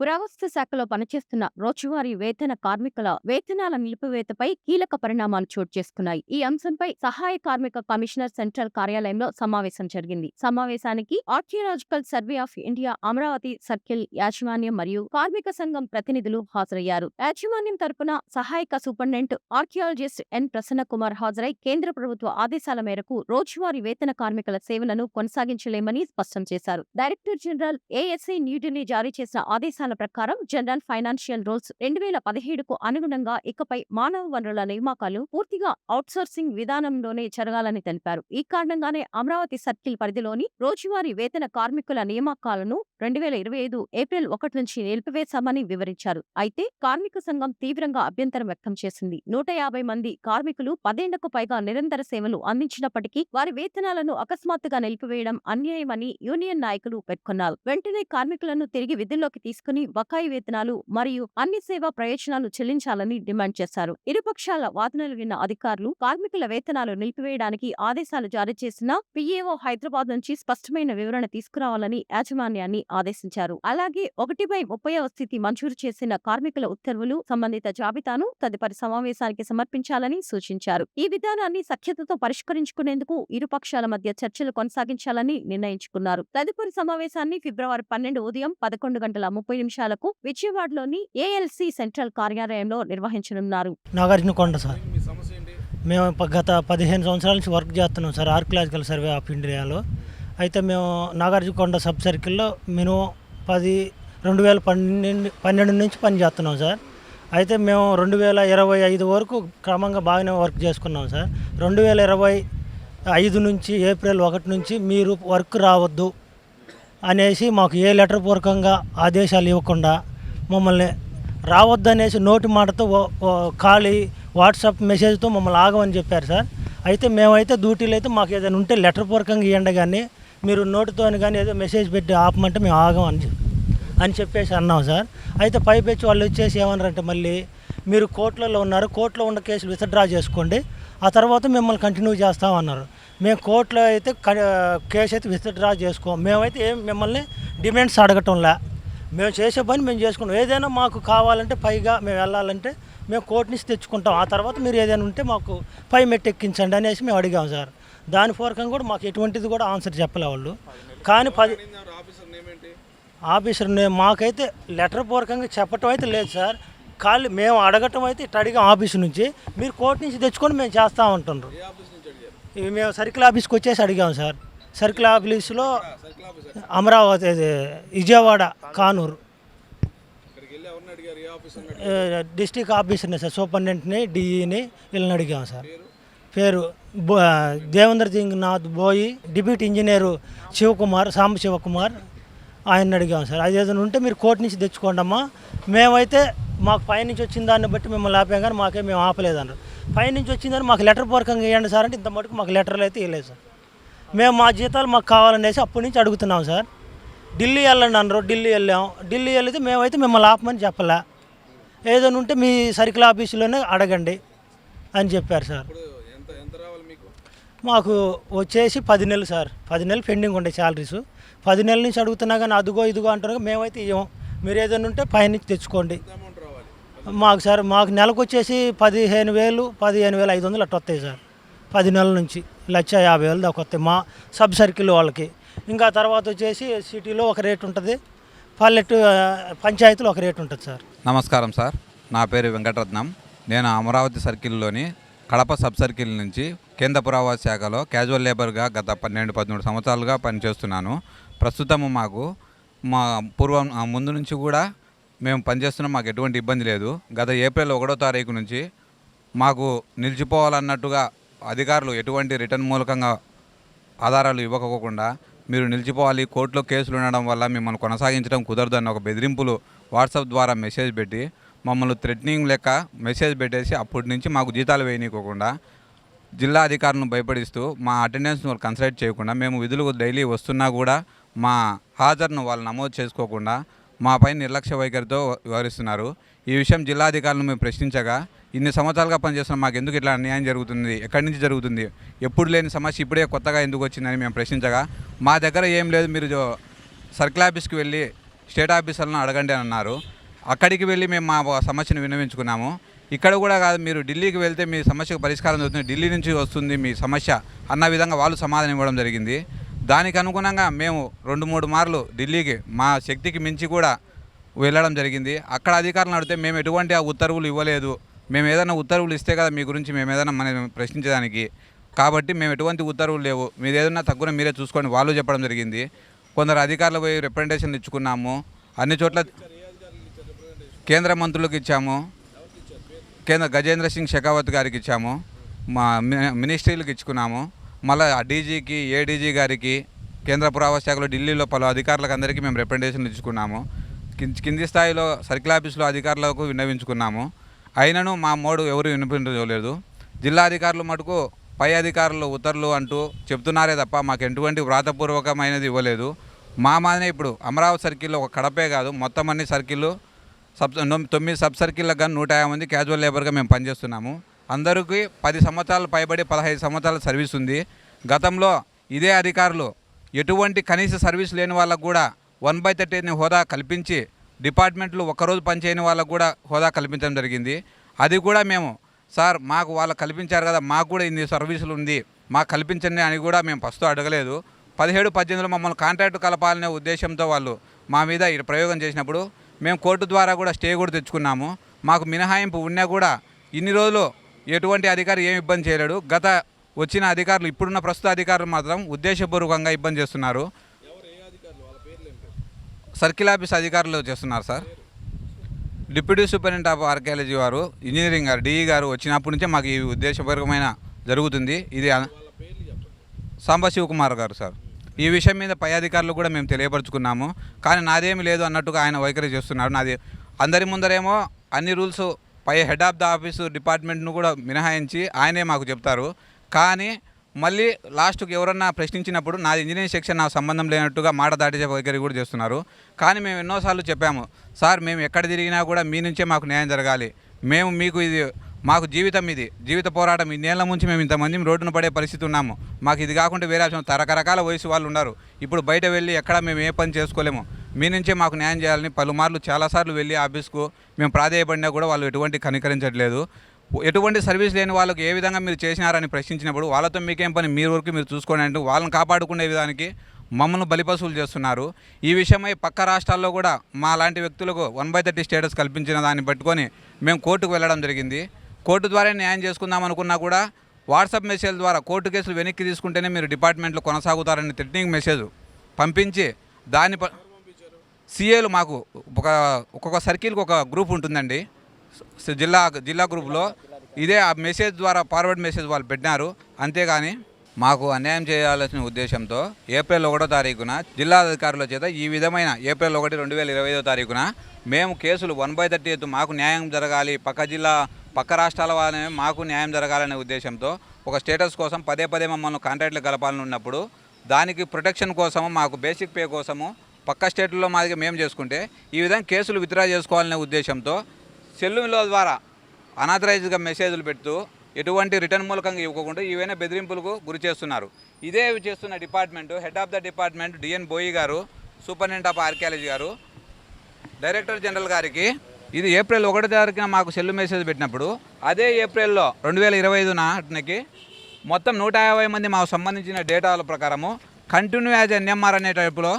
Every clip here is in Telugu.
పురావస్తు శాఖలో పనిచేస్తున్న రోజువారీ వేతన కార్మికుల వేతనాల నిలిపివేతపై కీలక పరిణామాలు చోటు చేసుకున్నాయి. ఈ అంశంపై సహాయ కార్మిక కమిషనర్ సెంట్రల్ కార్యాలయంలో సమావేశం జరిగింది. సమావేశానికి archaeological survey of India Amaravati circle యాజమాన్యం మరియు కార్మిక సంఘం ప్రతినిధులు హాజరయ్యారు. యాజమాన్యం తరపున సహాయక సూపరింటెండెంట్ ఆర్కియాలజిస్ట్ ఎన్ ప్రసన్న కుమార్ హాజరై కేంద్ర ప్రభుత్వ ఆదేశాల మేరకు రోజువారీ వేతన కార్మికుల సేవలను కొనసాగించలేమని స్పష్టం చేశారు. డైరెక్టర్ జనరల్ ఏఎస్ఐ న్యూఢిల్లీ జారీ చేసిన ఆదేశాల ప్రకారం జనరల్ ఫైనాన్షియల్ రూల్స్ 2017కు అనుగుణంగా ఇకపై మానవ వనరుల నియామకాలు పూర్తిగా అవుట్సోర్సింగ్ విధానంలోనే జరగాలని తెలిపారు. ఈ కారణంగానే అమరావతి సర్కిల్ పరిధిలోని రోజువారీ వేతన కార్మికుల నియామకాలను 2025 ఏప్రిల్ 1 నుంచి నిలిపివేశామని వివరించారు. అయితే కార్మిక సంఘం తీవ్రంగా అభ్యంతరం వ్యక్తం చేసింది. 150 మంది కార్మికులు 10 ఏళ్లకు పైగా నిరంతర సేవలు అందించినప్పటికీ వారి వేతనాలను అకస్మాత్తుగా నిలిపివేయడం అన్యాయమని యూనియన్ నాయకులు పేర్కొన్నారు. వెంటనే కార్మికులను తిరిగి విధుల్లోకి తీసుకుని బకాయి వేతనాలు మరియు అన్ని సేవా ప్రయోజనాలు చెల్లించాలని డిమాండ్ చేశారు. ఇరుపక్షాల వాదనలు విన్న అధికారులు కార్మికుల వేతనాలు నిలిపివేయడానికి ఆదేశాలు జారీ చేసిన పిఏఓ హైదరాబాద్ నుంచి స్పష్టమైన వివరణ తీసుకురావాలని యాజమాన్యాన్ని ఆదేశించారు. అలాగే 1/30వ స్థితి మంజూరు చేసిన కార్మికుల ఉత్తర్వులు సంబంధిత జాబితాను తదుపరి సమావేశానికి సమర్పించాలని సూచించారు. ఈ విధానాన్ని సఖ్యతతో పరిష్కరించుకునేందుకు ఇరుపక్షాల మధ్య చర్చలు కొనసాగించాలని నిర్ణయించుకున్నారు. తదుపరి సమావేశాన్ని ఫిబ్రవరి 12 ఉదయం 11:30 విజయవాడలోని ఏఎల్సి సెంట్రల్ కార్యాలయంలో నిర్వహించనున్నారు. నాగార్జునకొండ సార్, మేము గత 15 సంవత్సరాల నుంచి వర్క్ చేస్తున్నాం సార్ ఆర్కియాలజికల్ సర్వే ఆఫ్ ఇండియాలో. అయితే మేము నాగార్జునకొండ సబ్ సర్కిల్లో మినిమం 2012 నుంచి పని చేస్తున్నాం సార్. అయితే మేము 2025 వరకు క్రమంగా బాగానే వర్క్ చేసుకున్నాం సార్. 2025 నుంచి ఏప్రిల్ 1 నుంచి మీరు వర్క్ రావద్దు అనేసి మాకు ఏ లెటర్ పూర్వకంగా ఆదేశాలు ఇవ్వకుండా మమ్మల్ని రావద్దనేసి నోటి మాటతో ఖాళీ వాట్సాప్ మెసేజ్తో మమ్మల్ని ఆగమని చెప్పారు సార్. అయితే మేమైతే డ్యూటీలు అయితే మాకు ఏదైనా ఉంటే లెటర్ పూర్వకంగా ఇవ్వండి, కానీ మీరు నోటితో కానీ ఏదో మెసేజ్ పెట్టి ఆపమంటే మేము ఆగం అని చెప్పేసి అన్నాం సార్. అయితే పైపెచ్చి వాళ్ళు వచ్చేసి ఏమన్నారంటే మళ్ళీ మీరు కోర్టులలో ఉన్నారు, కోర్టులో ఉన్న కేసులు విత్డ్రా చేసుకోండి, ఆ తర్వాత మిమ్మల్ని కంటిన్యూ చేస్తామన్నారు. మేము కోర్టులో అయితే కేసు అయితే విత్డ్రా చేసుకోం. మేమైతే ఏం మిమ్మల్ని డిమాండ్స్ అడగటంలే, మేము చేసే పని మేము చేసుకుంటాం. ఏదైనా మాకు కావాలంటే పైగా మేము వెళ్ళాలంటే మేము కోర్టు నుంచి తెచ్చుకుంటాం, ఆ తర్వాత మీరు ఏదైనా ఉంటే మాకు పై మెట్టు ఎక్కించండి అనేసి మేము అడిగాం సార్. దాని పూర్వకంగా కూడా మాకు ఎటువంటిది కూడా ఆన్సర్ చెప్పలే వాళ్ళు. కానీ ఆఫీసర్ మాకైతే లెటర్ పూర్వకంగా చెప్పటం అయితే లేదు సార్. ఖాళీ మేము అడగటం అయితే ఇట్లా అడిగాం ఆఫీసు నుంచి, మీరు కోర్టు నుంచి తెచ్చుకొని మేము చేస్తూ ఉంటున్నారు. ఇవి మేము సర్కిల్ ఆఫీస్కి వచ్చేసి అడిగాం సార్. సర్కిల్ ఆఫీసులో అమరావతి, విజయవాడ, కానూరు డిస్టిక్ ఆఫీసర్ని సార్, సూపరింటెండెంట్ని, డిఈని వీళ్ళని అడిగాం సార్. పేరు దేవేంద్ర సింగ్నాథ్ బోయి, డిప్యూటీ ఇంజనీరు శివకుమార్, సాంబశివకుమార్, ఆయన అడిగాం సార్. అది ఏదైనా ఉంటే మీరు కోర్టు నుంచి తెచ్చుకోండి అమ్మా, మేమైతే మాకు పైనుంచి వచ్చిన దాన్ని బట్టి మిమ్మల్ని ఆపాం, కానీ మేము ఆపలేదన్నారు. పైనుంచి వచ్చిందని మాకు లెటర్ పూర్వకంగా ఇవ్వండి సార్ అంటే ఇంత మటుకు మాకు లెటర్లు అయితే ఇవ్వలేదు సార్. మేము మా జీతాలు మాకు కావాలనేసి అప్పటి నుంచి అడుగుతున్నాం సార్. ఢిల్లీ వెళ్ళండి అన్నారు, ఢిల్లీ వెళ్ళాం. ఢిల్లీ వెళితే మేమైతే మిమ్మల్ని ఆపమని చెప్పలే, ఏదైనా ఉంటే మీ సర్కిల్ ఆఫీసులోనే అడగండి అని చెప్పారు సార్. మాకు వచ్చేసి 10 నెలలు సార్, 10 నెలలు పెండింగ్ ఉండే శాలరీస్. 10 నెలల నుంచి అడుగుతున్నా కానీ అదుగో ఇదిగో అంటారు. మేమైతే ఇవ్వం, మీరు ఏదైనా ఉంటే పైనుంచి తెచ్చుకోండి మాకు సార్. మాకు నెలకు వచ్చేసి 15,000, 15,500 అట్లా వస్తాయి సార్. 10 నెలల నుంచి 1,50,000 దాకా వస్తాయి మా సబ్ సర్కిల్ వాళ్ళకి. ఇంకా తర్వాత వచ్చేసి సిటీలో ఒక రేట్ ఉంటుంది, పంచాయతీలో ఒక రేట్ ఉంటుంది సార్. నమస్కారం సార్, నా పేరు వెంకటరత్నం. నేను అమరావతి సర్కిల్లోని కడప సబ్ సర్కిల్ నుంచి కేంద్ర పురావస్తు శాఖలో క్యాజువల్ లేబర్గా గత 12-13 సంవత్సరాలుగా పనిచేస్తున్నాను. ప్రస్తుతము మాకు ముందు నుంచి కూడా మేము పనిచేస్తున్నాం, మాకు ఎటువంటి ఇబ్బంది లేదు. గత ఏప్రిల్ 1వ తారీఖు నుంచి మాకు నిలిచిపోవాలన్నట్టుగా అధికారులు ఎటువంటి రిటర్న్ మూలకంగా ఆధారాలు ఇవ్వకపోకుండా మీరు నిలిచిపోవాలి, కోర్టులో కేసులు ఉండడం వల్ల మిమ్మల్ని కొనసాగించడం కుదరదన్న ఒక బెదిరింపులు వాట్సాప్ ద్వారా మెసేజ్ పెట్టి మమ్మల్ని థ్రెటనింగ్ లెక్క మెసేజ్ పెట్టేసి అప్పటి నుంచి మాకు జీతాలు వేయనీయకుండా జిల్లా అధికారులను భయపడిస్తూ మా అటెండెన్స్ను వాళ్ళు కన్సల్ట్ చేయకుండా మేము విధులకు డైలీ వస్తున్నా కూడా మా హాజరును వాళ్ళు నమోదు చేసుకోకుండా మాపై నిర్లక్ష్య వైఖరితో వ్యవహరిస్తున్నారు. ఈ విషయం జిల్లా అధికారులను మేము ప్రశ్నించగా ఇన్ని సంవత్సరాలుగా పనిచేస్తున్నాం, మాకు ఎందుకు ఇట్లా అన్యాయం జరుగుతుంది, ఎక్కడి నుంచి జరుగుతుంది, ఎప్పుడు లేని సమస్య ఇప్పుడే కొత్తగా ఎందుకు వచ్చిందని మేము ప్రశ్నించగా మా దగ్గర ఏం లేదు, మీరు సర్కిల్ ఆఫీస్కి వెళ్ళి స్టేట్ ఆఫీసర్లను అడగండి అని అన్నారు. అక్కడికి వెళ్ళి మేము మా సమస్యను విన్నవించుకున్నాము. ఇక్కడ కూడా కాదు, మీరు ఢిల్లీకి వెళ్తే మీ సమస్యకు పరిష్కారం దొరుకుతుంది, ఢిల్లీ నుంచి వస్తుంది మీ సమస్య అన్న విధంగా వాళ్ళు సమాధానం ఇవ్వడం జరిగింది. దానికి అనుగుణంగా మేము 2-3 మార్లు ఢిల్లీకి మా శక్తికి మించి కూడా వెళ్ళడం జరిగింది. అక్కడ అధికారులను అడిగితే మేము ఎటువంటి ఆ ఉత్తర్వులు ఇవ్వలేదు, మేము ఏదైనా ఉత్తర్వులు ఇస్తే కదా మీ గురించి మేము ఏదైనా మనం ప్రశ్నించడానికి, కాబట్టి మేము ఎటువంటి ఉత్తర్వులు లేవు, మీరు ఏదైనా తక్కువ మీరే చూసుకొని వాళ్ళు చెప్పడం జరిగింది. కొందరు అధికారులు పోయి రిప్రజెంటేషన్లు ఇచ్చుకున్నాము. అన్ని చోట్ల కేంద్ర మంత్రులకు ఇచ్చాము, కేంద్ర గజేంద్ర సింగ్ షెకావత్ గారికి ఇచ్చాము, మా మినిస్ట్రీలకు ఇచ్చుకున్నాము, మళ్ళీ డీజీకి ఏడీజీ గారికి, కేంద్ర పురావస్తు శాఖలో ఢిల్లీలో పలు అధికారులకు అందరికీ మేము రిప్రజెంటేషన్లు ఇచ్చుకున్నాము. కింది స్థాయిలో సర్కిల్ ఆఫీసులో అధికారులకు విన్నవించుకున్నాము. అయినను మా మోడు ఎవరు వినిపించలేదు. జిల్లా అధికారులు మటుకు పై అధికారులు ఉత్తర్వులు అంటూ చెప్తున్నారే తప్ప మాకు ఎటువంటి వ్రాతపూర్వకమైనది ఇవ్వలేదు. మానే ఇప్పుడు అమరావతి సర్కిల్లో ఒక కడపే కాదు, మొత్తం అన్ని సర్కిళ్ళు 9 సబ్ సర్కిళ్ళకు కానీ 150 మంది క్యాజువల్ లేబర్గా మేము పనిచేస్తున్నాము. అందరికీ 10 సంవత్సరాలు పైబడి 15 సంవత్సరాల సర్వీస్ ఉంది. గతంలో ఇదే అధికారులు ఎటువంటి కనీస సర్వీస్ లేని వాళ్ళకు కూడా 1/30 హోదా కల్పించి, డిపార్ట్మెంట్లు ఒక్కరోజు పనిచేయని వాళ్ళకు కూడా హోదా కల్పించడం జరిగింది. అది కూడా మేము సార్ మాకు వాళ్ళు కల్పించారు కదా, మాకు కూడా ఇన్ని సర్వీసులు ఉంది, మాకు కల్పించండి అని కూడా మేము ఫస్ట్ అడగలేదు. 17-18లో మమ్మల్ని కాంట్రాక్ట్ కలపాలనే ఉద్దేశంతో వాళ్ళు మా మీద ఈ ప్రయోగం చేసినప్పుడు మేము కోర్టు ద్వారా కూడా స్టే కూడా తెచ్చుకున్నాము. మాకు మినహాయింపు ఉన్నా కూడా ఇన్ని రోజులు ఎటువంటి అధికారి ఏమి ఇబ్బంది చేయలేడు. గత వచ్చిన అధికారులు, ఇప్పుడున్న ప్రస్తుత అధికారులు మాత్రం ఉద్దేశపూర్వకంగా ఇబ్బంది చేస్తున్నారు. సర్కిల్ ఆఫీస్ అధికారులు చేస్తున్నారు sir. Deputy superintendent of archaeology వారు, ఇంజనీరింగ్ గారు, డిఈ గారు వచ్చినప్పటి నుంచే మాకు ఈ ఉద్దేశపూర్వకమైన జరుగుతుంది. ఇది సాంబశివకుమార్ గారు సార్. ఈ విషయం మీద పై అధికారులు కూడా మేము తెలియపరుచుకున్నాము, కానీ నాదేమి లేదు అన్నట్టుగా ఆయన వైఖరి చేస్తున్నాడు. నాది అందరి ముందరేమో అన్ని రూల్స్ పై హెడ్ ఆఫ్ ద ఆఫీసు డిపార్ట్మెంట్ను కూడా మినహాయించి ఆయనే మాకు చెప్తారు. కానీ మళ్ళీ లాస్ట్కి ఎవరన్నా ప్రశ్నించినప్పుడు నాది ఇంజనీరింగ్ సెక్షన్ నాకు సంబంధం లేనట్టుగా మాట దాటించే వైఖరి కూడా చేస్తున్నారు. కానీ మేము ఎన్నోసార్లు చెప్పాము, సార్ మేము ఎక్కడ తిరిగినా కూడా మీ నుంచే మాకు న్యాయం జరగాలి, మేము మీకు ఇది మాకు జీవితం, ఇది జీవిత పోరాటం, ఇన్నేళ్ల నుంచి మేము ఇంతమంది రోడ్డున పడే పరిస్థితి ఉన్నాము, మాకు ఇది కాకుండా వేరే ఆప్షన్, రకరకాల వయసు వాళ్ళు ఉన్నారు, ఇప్పుడు బయట వెళ్ళి ఎక్కడ మేము ఏ పని చేసుకోలేము, మీ నుంచే మాకు న్యాయం చేయాలని పలుమార్లు చాలాసార్లు వెళ్ళి ఆఫీస్కు మేము ప్రాధేయపడినా కూడా వాళ్ళు ఎటువంటి కనికరించట్లేదు. ఎటువంటి సర్వీస్ లేని వాళ్ళకి ఏ విధంగా మీరు చేసినారని ప్రశ్నించినప్పుడు వాళ్ళతో మీకేం పని, మీరు వరకు మీరు చూసుకోండి అంటూ వాళ్ళని కాపాడుకునే విధానికి మమ్మల్ని బలిపశువులు చేస్తున్నారు. ఈ విషయమై పక్క రాష్ట్రాల్లో కూడా మా లాంటి వ్యక్తులకు 1/30 స్టేటస్ కల్పించిన దాన్ని పట్టుకొని మేము కోర్టుకు వెళ్ళడం జరిగింది. కోర్టు ద్వారా న్యాయం చేసుకుందాం అనుకున్నా కూడా వాట్సాప్ మెసేజ్ ద్వారా కోర్టు కేసులు వెనక్కి తీసుకుంటేనే మీరు డిపార్ట్మెంట్లో కొనసాగుతారని థ్రెటనింగ్ మెసేజ్ పంపించి దాని సీఏలు మాకు ఒక్కొక్క సర్కిల్కి ఒక గ్రూప్ ఉంటుందండి జిల్లా గ్రూప్లో, ఇదే ఆ మెసేజ్ ద్వారా ఫార్వర్డ్ మెసేజ్ వాళ్ళు పెట్టినారు. అంతేగాని మాకు అన్యాయం చేయాల్సిన ఉద్దేశంతో ఏప్రిల్ 1వ తారీఖున జిల్లా అధికారుల చేత ఈ విధమైన ఏప్రిల్ 1, 2025 తారీఖున మేము కేసులు 1/30 మాకు న్యాయం జరగాలి, పక్క రాష్ట్రాల వాళ్ళనే మాకు న్యాయం జరగాలనే ఉద్దేశంతో ఒక స్టేటస్ కోసం పదే మమ్మల్ని కాంట్రాక్ట్లు కలపాలని ఉన్నప్పుడు దానికి ప్రొటెక్షన్ కోసము, మాకు బేసిక్ పే కోసము పక్క స్టేట్లలో మాదిగా మేము చేసుకుంటే ఈ విధంగా కేసులు విత్డ్రా చేసుకోవాలనే ఉద్దేశంతో సెల్లుల ద్వారా అనాథరైజ్గా మెసేజ్లు పెడుతూ ఎటువంటి రిటర్న్ మూలకంగా ఇవ్వకుండా ఈవైనా బెదిరింపులకు గురి చేస్తున్నారు. ఇదే చేస్తున్న department head of the department DN Boyi గారు, సూపరింటెండెంట్ ఆఫ్ ఆర్కియాలజీ గారు, డైరెక్టర్ జనరల్ గారికి ఇది ఏప్రిల్ 1వ తారీఖున మాకు సెల్లు మెసేజ్ పెట్టినప్పుడు అదే ఏప్రిల్లో 2025 నాటికి మొత్తం 150 మంది మాకు సంబంధించిన డేటాల ప్రకారము కంటిన్యూ యాజ్ ఎన్ఎంఆర్ అనే టైపులో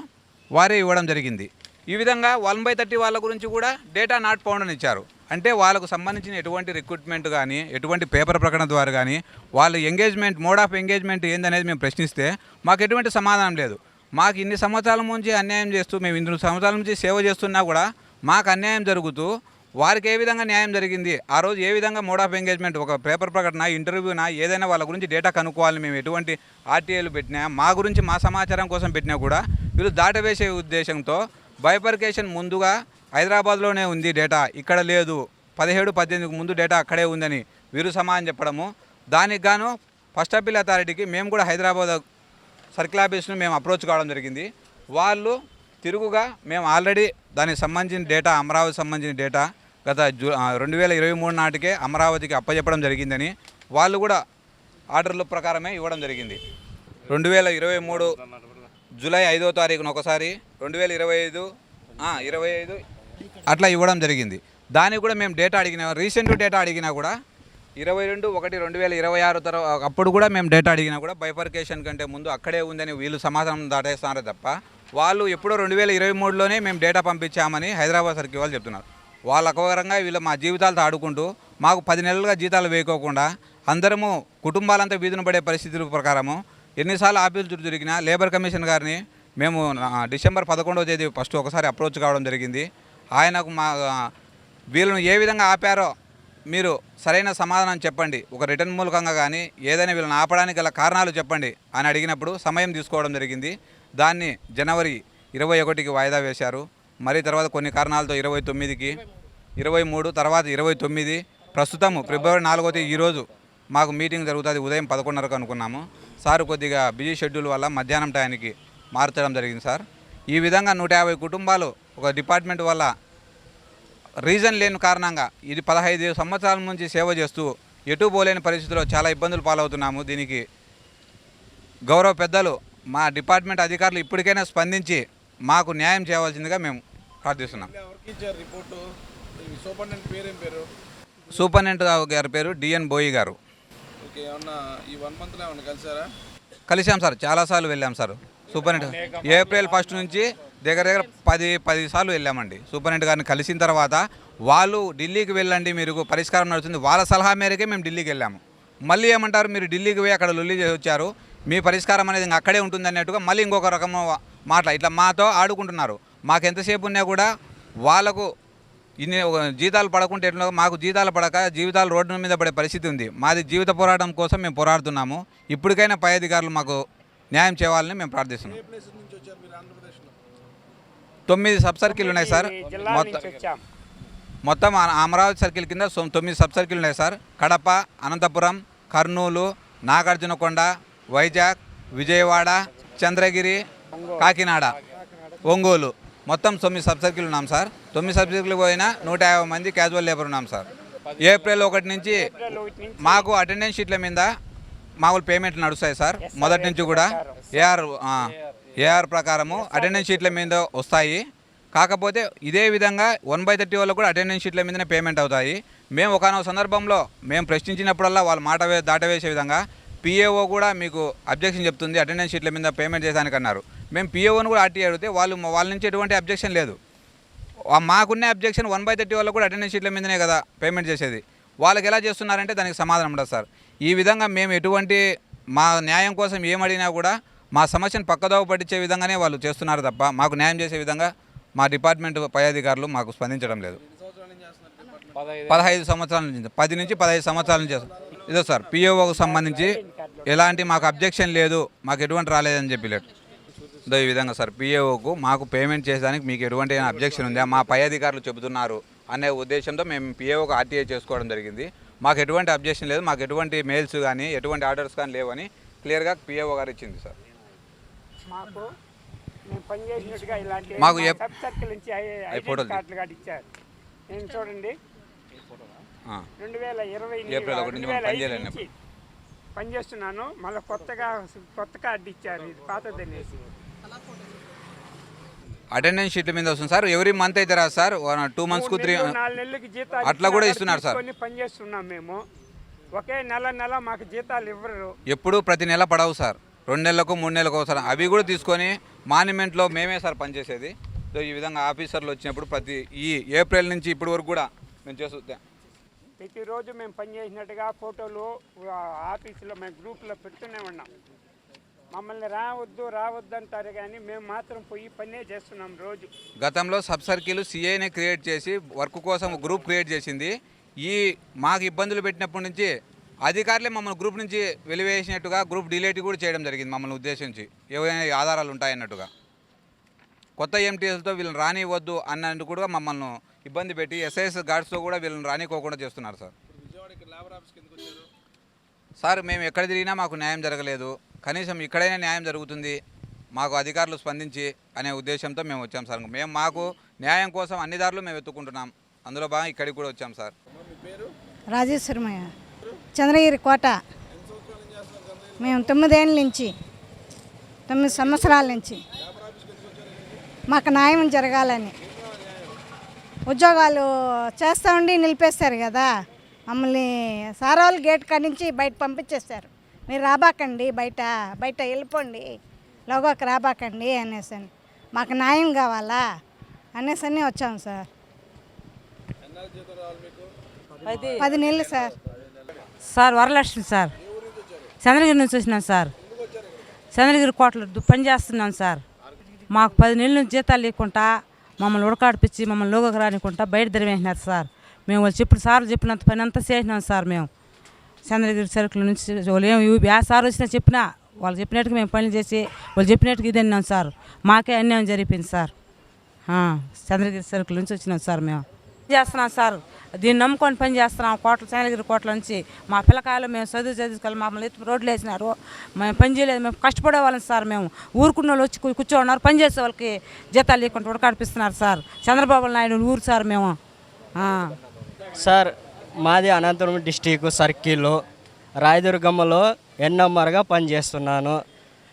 వారే ఇవ్వడం జరిగింది. ఈ విధంగా 1/30 వాళ్ళ గురించి కూడా డేటా నాట్ ఫౌండ్ అని ఇచ్చారు. అంటే వాళ్ళకు సంబంధించిన ఎటువంటి రిక్రూట్మెంట్ కానీ, ఎటువంటి పేపర్ ప్రకటన ద్వారా కానీ, వాళ్ళ ఎంగేజ్మెంట్, మోడ్ ఆఫ్ ఎంగేజ్మెంట్ ఏందనేది మేము ప్రశ్నిస్తే మాకు ఎటువంటి సమాధానం లేదు. మాకు ఇన్ని సంవత్సరాల నుంచి అన్యాయం చేస్తూ, మేము 2 సంవత్సరాల నుంచి సేవ చేస్తున్నా కూడా మాకు అన్యాయం జరుగుతూ వారికి ఏ విధంగా న్యాయం జరిగింది, ఆ రోజు ఏ విధంగా మోడ్ ఆఫ్ ఎంగేజ్మెంట్, ఒక పేపర్ ప్రకటన, ఇంటర్వ్యూనా, ఏదైనా వాళ్ళ గురించి డేటా కనుక్కోవాలని మేము ఎటువంటి ఆర్టీఐలు పెట్టినా, మా గురించి మా సమాచారం కోసం పెట్టినా కూడా వీళ్ళు దాటవేసే ఉద్దేశంతో బైఫర్కేషన్ ముందుగా హైదరాబాద్లోనే ఉంది డేటా, ఇక్కడ లేదు, 17-18కు ముందు డేటా అక్కడే ఉందని వీరు సమాధానం చెప్పడము. దానికి గాను ఫస్ట్ అప్పీల్ అథారిటీకి మేము కూడా హైదరాబాద్ సర్కిల్ ఆఫీస్ను మేము అప్రోచ్ కావడం జరిగింది. వాళ్ళు తిరుగుగా మేము ఆల్రెడీ దానికి సంబంధించిన డేటా, అమరావతి సంబంధించిన డేటా గత 2023 నాటికే అమరావతికి అప్పచెప్పడం జరిగిందని వాళ్ళు కూడా ఆర్డర్ల ప్రకారమే ఇవ్వడం జరిగింది. 2023 జూలై 5వ తారీఖున ఒకసారి, 2025 25 అట్లా ఇవ్వడం జరిగింది. దానికి కూడా మేము డేటా అడిగినా, రీసెంట్ డేటా అడిగినా కూడా 22/1/2026 తర్వాత అప్పుడు కూడా మేము డేటా అడిగినా కూడా బైఫర్కేషన్ కంటే ముందు అక్కడే ఉందని వీళ్ళు సమాధానం దాటేస్తున్నారు తప్ప వాళ్ళు ఎప్పుడో 2023లోనే మేము డేటా పంపించామని హైదరాబాద్ సర్కిల్ వాళ్ళు చెప్తున్నారు. వాళ్ళ అకవరంగా వీళ్ళు మా జీవితాలతో ఆడుకుంటూ మాకు 10 నెలలుగా జీతాలు వేయకోకుండా అందరము కుటుంబాలంతా వీధిన పడే పరిస్థితుల ప్రకారము ఎన్నిసార్లు ఆఫీసులు చుట్టూ తిరిగినా లేబర్ కమిషన్ గారిని మేము డిసెంబర్ 11వ తేదీ ఫస్ట్ ఒకసారి అప్రోచ్ కావడం జరిగింది. ఆయనకు మా వీళ్ళను ఏ విధంగా ఆపారో మీరు సరైన సమాధానం చెప్పండి, ఒక రిటర్న్ మూలకంగా కానీ ఏదైనా వీళ్ళని ఆపడానికి గల కారణాలు చెప్పండి అని అడిగినప్పుడు సమయం తీసుకోవడం జరిగింది. దాన్ని జనవరి 21కి వాయిదా వేశారు. మరి తర్వాత కొన్ని కారణాలతో 29కి, 23 తర్వాత 29, ప్రస్తుతం ఫిబ్రవరి 4వ తేదీ ఈరోజు మాకు మీటింగ్ జరుగుతుంది. ఉదయం 11:30కు అనుకున్నాము. సార్ కొద్దిగా బిజీ షెడ్యూల్ వల్ల మధ్యాహ్నం టైంకి మార్చడం జరిగింది సార్. ఈ విధంగా 150 కుటుంబాలు ఒక డిపార్ట్మెంట్ వల్ల రీజన్ లేని కారణంగా ఇది 15 సంవత్సరాల నుంచి సేవ చేస్తూ ఎటు పోలేని పరిస్థితిలో చాలా ఇబ్బందులు పాలవుతున్నాము. దీనికి గౌరవ పెద్దలు మా డిపార్ట్మెంట్ అధికారులు ఇప్పటికైనా స్పందించి మాకు న్యాయం చేయవలసిందిగా మేము ప్రార్థిస్తున్నాం. సూపరింటెండెంట్ గారి పేరు డిఎన్ బోయి గారు. కలిసాం సార్, చాలాసార్లు వెళ్ళాం సార్. సూపరింటెండెంట్ ఏప్రిల్ 1 నుంచి దగ్గర 10 సార్లు వెళ్ళామండి. సూపరింటెండెంట్ గారిని కలిసిన తర్వాత వాళ్ళు ఢిల్లీకి వెళ్ళండి, మీరు పరిష్కారం నడుస్తుంది, వాళ్ళ సలహా మేరకే మేము ఢిల్లీకి వెళ్ళాము. మళ్ళీ ఏమంటారు, మీరు ఢిల్లీకి పోయి అక్కడ లొల్లి చేసి వచ్చారు, మీ పరిష్కారం అనేది ఇంకా అక్కడే ఉంటుంది అన్నట్టుగా మళ్ళీ ఇంకొక రకం మాటలు ఇట్లా మాతో ఆడుకుంటున్నారు. మాకు ఎంతసేపు ఉన్నా కూడా వాళ్ళకు ఇన్ని జీతాలు పడకుంటే ఎట్లా, మాకు జీతాలు పడక జీవితాలు రోడ్డు మీద పడే పరిస్థితి ఉంది. మాది జీవిత పోరాటం కోసం మేము పోరాడుతున్నాము. ఇప్పటికైనా పై అధికారులు మాకు న్యాయం చేయాలని మేము ప్రార్థిస్తున్నాం. 9 సబ్ సర్కిల్ ఉన్నాయి సార్. మొత్తం అమరావతి సర్కిల్ కింద 9 సబ్ సర్కిల్ ఉన్నాయి సార్. కడప, అనంతపురం, కర్నూలు, నాగార్జునకొండ, వైజాగ్, విజయవాడ, చంద్రగిరి, కాకినాడ, ఒంగోలు, మొత్తం 9 సబ్ సర్కిల్ ఉన్నాం సార్. 9 సబ్ సర్కిల్ పోయినా 150 మంది క్యాజువల్ లేబర్ ఉన్నాం సార్. ఏప్రిల్ 1 నుంచి మాకు అటెండెన్స్ షీట్ల మీద మామూలు పేమెంట్లు నడుస్తాయి సార్. మొదటి నుంచి కూడా ఏఆర్ ప్రకారము అటెండెన్స్ షీట్ల మీద వస్తాయి. కాకపోతే ఇదే విధంగా 1/30 వాళ్ళకు కూడా అటెండెన్స్ షీట్ల మీదనే పేమెంట్ అవుతాయి. మేము ఒకనొక సందర్భంలో మేము ప్రశ్నించినప్పుడల్లా వాళ్ళు మాట దాటవేసే విధంగా పిఏఓ కూడా మీకు అబ్జెక్షన్ చెప్తుంది అటెండెన్స్ షీట్ల మీద పేమెంట్ చేయడానికి అన్నారు. మేము పిఏఓని కూడా ఆర్టీ అడిగితే వాళ్ళ నుంచి ఎటువంటి అబ్జెక్షన్ లేదు. మాకున్న అబ్జెక్షన్ 1/30 వాళ్ళకు కూడా అటెండెన్స్ షీట్ల మీదనే కదా పేమెంట్ చేసేది. వాళ్ళకి ఎలా చేస్తున్నారంటే దానికి సమాధానం ఉండదు సార్. ఈ విధంగా మేము ఎటువంటి మా న్యాయం కోసం ఏమడిగినా కూడా మా సమస్యను పక్కదోవ పట్టించే విధంగానే వాళ్ళు చేస్తున్నారు తప్ప మాకు న్యాయం చేసే విధంగా మా డిపార్ట్మెంట్ పై అధికారులు మాకు స్పందించడం లేదు. 15 సంవత్సరాల నుంచి 10 నుంచి 15 సంవత్సరాల నుంచి ఇదో సార్. పిఓకు సంబంధించి ఎలాంటి మాకు అబ్జెక్షన్ లేదు, మాకు ఎటువంటి రాలేదని చెప్పి లేదు. ఇదో ఈ విధంగా సార్, పిఏఓకు మాకు పేమెంట్ చేసేదానికి మీకు ఎటువంటి అబ్జెక్షన్ ఉందా, మా పై అధికారులు చెబుతున్నారు అనే ఉద్దేశంతో మేము పిఏఓకు ఆర్టీఐ చేసుకోవడం జరిగింది. మాకు ఎటువంటి అబ్జెక్షన్ లేదు, మాకు ఎటువంటి మెయిల్స్ కానీ ఎటువంటి ఆర్డర్స్ కానీ లేవని క్లియర్గా పిఏఓ గారు ఇచ్చింది సార్. మాకు చూడండి 2020 ఏప్రిల్ 1 నుంచి పనిచేయలేను పనిచేస్తున్నాను. మళ్ళీ కొత్త కార్డు ఇచ్చారు, ఇది పాతదనేసి. అటెండెన్స్ షీట్ల మీద వస్తుంది సార్. ఎవ్రీ మంత్ అయితే రాదు సార్, 2 మంత్స్కు 4 నెలలకి జీతాలు అట్లా కూడా ఇస్తున్నారు సార్. పనిచేస్తున్నాం మేము, ఒకే నెల మాకు జీతాలు ఇవ్వరు. ఎప్పుడు ప్రతి నెల పడవు సార్, 2 నెలలకు 3 నెలలకు ఒకసారి అవి కూడా తీసుకొని మాన్యుమెంట్లో మేమే సార్ పనిచేసేది. సో ఈ విధంగా ఆఫీసర్లు వచ్చినప్పుడు ప్రతి ఈ ఏప్రిల్ నుంచి ఇప్పటి వరకు కూడా మేము చేస్తాం. ప్రతిరోజు మేము పనిచేసినట్టుగా ఫోటోలు ఆఫీసులో మేము గ్రూప్లో పెడుతూనే ఉన్నాం. మమ్మల్ని రావద్దు అంటారు కానీ మేము మాత్రం పోయి పనే చేస్తున్నాం రోజు. గతంలో సబ్ సర్కిల్ సిఐని క్రియేట్ చేసి వర్క్ కోసం గ్రూప్ క్రియేట్ చేసింది. ఈ మాకు ఇబ్బందులు పెట్టినప్పటి నుంచి అధికారులే మమ్మల్ని గ్రూప్ నుంచి వెలివేసినట్టుగా గ్రూప్ డిలీట్ కూడా చేయడం జరిగింది మమ్మల్ని ఉద్దేశించి, ఏవైనా ఆధారాలు ఉంటాయన్నట్టుగా. కొత్త ఎంటీఎస్తో వీళ్ళని రానివ్వద్దు అన్నట్టు కూడా మమ్మల్ని ఇబ్బంది పెట్టి ఎస్ఐఎస్ గార్డ్స్తో కూడా వీళ్ళని రానికోకుండా చేస్తున్నారు సార్. సార్ మేము ఎక్కడ తిరిగినా మాకు న్యాయం జరగలేదు, కనీసం ఇక్కడైనా న్యాయం జరుగుతుంది, మాకు అధికారులు స్పందించి అనే ఉద్దేశంతో మేము వచ్చాం సార్. మాకు న్యాయం కోసం అన్ని దారులు మేము ఎత్తుకుంటున్నాం, అందులో బాగా ఇక్కడికి కూడా వచ్చాం సార్. రాజేశ్వరమయ్య, చంద్రగిరి కోట. మేము 9 ఏళ్ళ నుంచి 9 సంవత్సరాల నుంచి మాకు న్యాయం జరగాలని ఉద్యోగాలు చేస్తూ ఉండి నిలిపేస్తారు కదా, మమ్మల్ని సార్ వాళ్ళు గేట్ కాడి నుంచి బయట పంపించేస్తారు. మీరు రాబాకండి, బయట వెళ్ళిపోండి, లోగోకి రాబాకండి అనేసి. మాకు న్యాయం కావాలా అనేసి వచ్చాము సార్. 10 నెలలు sir. Sir Varalakshmi sir, Chandragiri నుంచి వచ్చినాం సార్. చంద్రగిరి కోటలో పని చేస్తున్నాం సార్. మాకు 10 నెలల నుంచి జీతాలు లేకుండా మమ్మల్ని ఉడకాడిపించి మమ్మల్ని లోగోకి రానికుండా బయట ధరివేసినారు సార్. మేము వాళ్ళు సార్లు చెప్పినంత పని అంతా చేసినాం సార్. మేము చంద్రగిరి సరుకుల నుంచి వాళ్ళు ఏ సార్ వచ్చినా చెప్పినా వాళ్ళు చెప్పినట్టుగా మేము పనులు చేసి వాళ్ళు చెప్పినట్టుగా ఇది అన్నాం సార్. మాకే అన్యాయం జరిపింది సార్. చంద్రగిరి సరుకుల నుంచి వచ్చినాం సార్. మేము చేస్తున్నాం సార్, దీన్ని నమ్ముకొని పని చేస్తున్నాం. చంద్రగిరి కోటల నుంచి మా పిల్లకాయలు మేము చదువుకోవాలి, మమ్మల్ని రోడ్లు వేసినారు, మేము పని చేయలేదు, మేము కష్టపడే వాళ్ళం సార్. మేము ఊరుకున్న వాళ్ళు వచ్చి కూర్చోన్నారు, పని చేసే వాళ్ళకి జీతాలు లేకుండా ఉడకాడిపిస్తున్నారు సార్. చంద్రబాబు నాయుడు ఊరు సార్ మేము. సార్ మాది అనంతపురం డిస్టిక్ సర్కిల్ రాయదుర్గమ్మలో ఎన్ఎంఆర్గా పనిచేస్తున్నాను.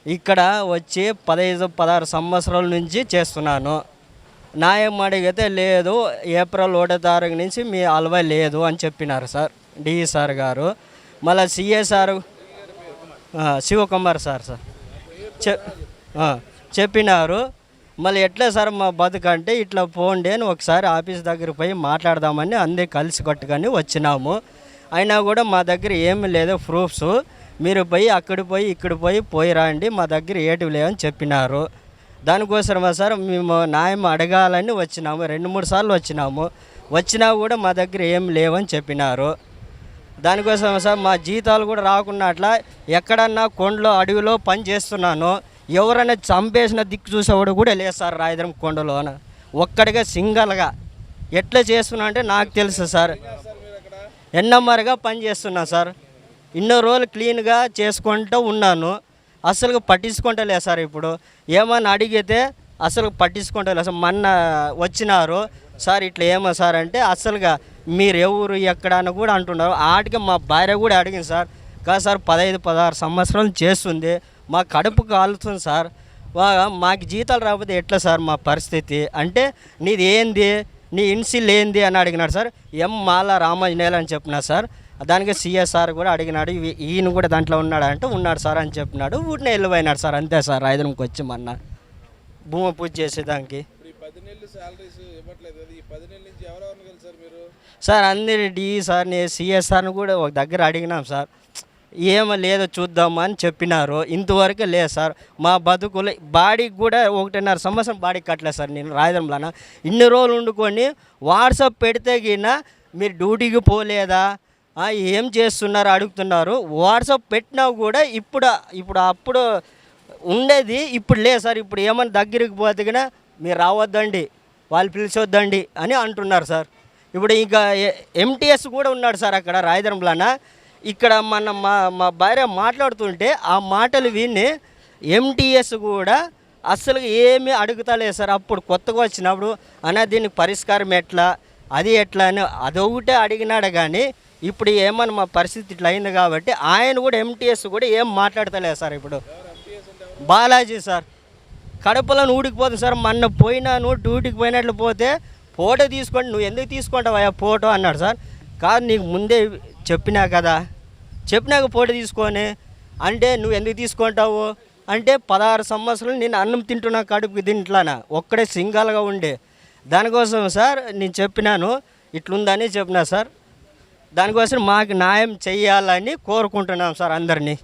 ఇక్కడ వచ్చి 15-16 సంవత్సరాల నుంచి చేస్తున్నాను. న్యాయం అడిగితే లేదు, ఏప్రిల్ 1వ తారీఖు నుంచి మీ అలవై లేదు అని చెప్పినారు సార్ డిఈ సార్ గారు. మళ్ళీ సిఏ సార్ శివకుమార్ సార్ చెప్పినారు. మళ్ళీ ఎట్లా సార్ మా బతుకంటే ఇట్లా పోండి అని ఒకసారి ఆఫీస్ దగ్గరికి పోయి మాట్లాడదామని అందరి కలిసి కట్టుకొని వచ్చినాము. అయినా కూడా మా దగ్గర ఏమి లేదు ప్రూఫ్స్, మీరు పోయి అక్కడికి పోయి ఇక్కడ పోయి రండి, మా దగ్గర ఏటివి లేవని చెప్పినారు. దానికోసమా సార్ మేము న్యాయం అడగాలని వచ్చినాము. 2-3 సార్లు వచ్చినా కూడా మా దగ్గర ఏం లేవని చెప్పినారు. దానికోసం సార్ మా జీతాలు కూడా రాకుండా అట్లా ఎక్కడన్నా కొండలో అడవిలో పని చేస్తున్నాను. ఎవరైనా చంపేసిన దిక్కు చూసేవాడు కూడా లేదు సార్ రాయదుర్గం కొండలోన. ఒక్కడిగా సింగల్గా ఎట్లా చేస్తున్నా అంటే నాకు తెలుసు సార్. ఎన్ఎంఆర్గా పని చేస్తున్నా సార్. ఇన్నో రోజులు క్లీన్గా చేసుకుంటూ ఉన్నాను. అసలు పట్టించుకుంటలేదు సార్. ఇప్పుడు ఏమన్నా అడిగితే అసలు పట్టించుకుంటలేదు సార్. మొన్న వచ్చినారు సార్, ఇట్లా ఏమో సార్ అంటే అసలుగా మీరు ఎవరు ఎక్కడ అని కూడా అంటున్నారు. ఆటికి మా భార్య కూడా అడిగింది సార్. కాదు సార్ 15-16 సంవత్సరాలు చేస్తుంది, మా కడుపు కాలుతుంది సార్, మాకు జీతాలు రాకపోతే ఎట్లా సార్ మా పరిస్థితి అంటే, నీది ఏంది, నీ ఇన్సిల్ ఏంది అని అడిగినాడు సార్. మాల రామాంజనేయులు అని చెప్పినా సార్. దానికి సిఎస్ఆర్ కూడా అడిగినాడు, ఈయన కూడా దాంట్లో ఉన్నాడు అంటే ఉన్నాడు సార్ అని చెప్పినాడు. ఊటినే వెళ్ళిపోయినాడు సార్. అంతే సార్ రాయదుర్గంకి వచ్చి మొన్న భూమి పూజ చేసేదానికి. సార్ అందరి డిఈ సార్ని సిఎస్ఆర్ని కూడా ఒక దగ్గర అడిగినాం సార్. ఏమో లేదో చూద్దామా అని చెప్పినారు. ఇంతవరకు లేదు సార్. మా బతుకులు బాడీకి కూడా 1.5 సంవత్సరం బాడీకి కట్టలేదు సార్. నేను రాయదుర్గంలో ఇన్ని రోజులు వండుకొని వాట్సాప్ పెడితే గిన మీరు డ్యూటీకి పోలేదా, ఏం చేస్తున్నారు అడుగుతున్నారు. వాట్సాప్ పెట్టినా కూడా అప్పుడు ఉండేది ఇప్పుడు లేదు సార్. ఇప్పుడు ఏమన్నా దగ్గరికి పోతే గిన మీరు రావద్దండి, వాళ్ళు పిలిచొద్దండి అని అంటున్నారు సార్. ఇప్పుడు ఇంకా ఎంటీఎస్ కూడా ఉన్నాడు సార్ అక్కడ రాయదుర్గంలోన. ఇక్కడ మా భార్య మాట్లాడుతుంటే ఆ మాటలు విని ఎంటీఎస్ కూడా అస్సలు ఏమీ అడుగుతలేదు సార్. అప్పుడు కొత్తగా వచ్చినప్పుడు దీనికి పరిష్కారం ఎట్లా, అది ఎట్లా అని అదొకటే అడిగినాడు. కానీ ఇప్పుడు ఏమన్నా మా పరిస్థితి ఇట్లా అయింది కాబట్టి ఆయన కూడా ఎంటీఎస్ కూడా ఏం మాట్లాడతలేదు సార్. ఇప్పుడు బాలాజీ సార్ కడపలో ఊడికిపోతుంది సార్. మొన్న పోయినాను, డ్యూటీకి పోయినట్లు పోతే ఫోటో తీసుకోండి, నువ్వు ఎందుకు తీసుకుంటావా ఫోటో అన్నాడు సార్. కాదు నీకు ముందే చెప్పినాక ఫోటో తీసుకొని అంటే నువ్వు ఎందుకు తీసుకుంటావు అంటే 16 సంవత్సరాలు నేను అన్నం తింటున్నా కడుపుకి దీంట్లోనా ఒక్కడే సింగల్గా ఉండే. దానికోసం సార్ నేను చెప్పినాను, ఇట్లుందని చెప్పినా సార్. దానికోసం మాకు న్యాయం చెయ్యాలని కోరుకుంటున్నాం సార్ అందరినీ.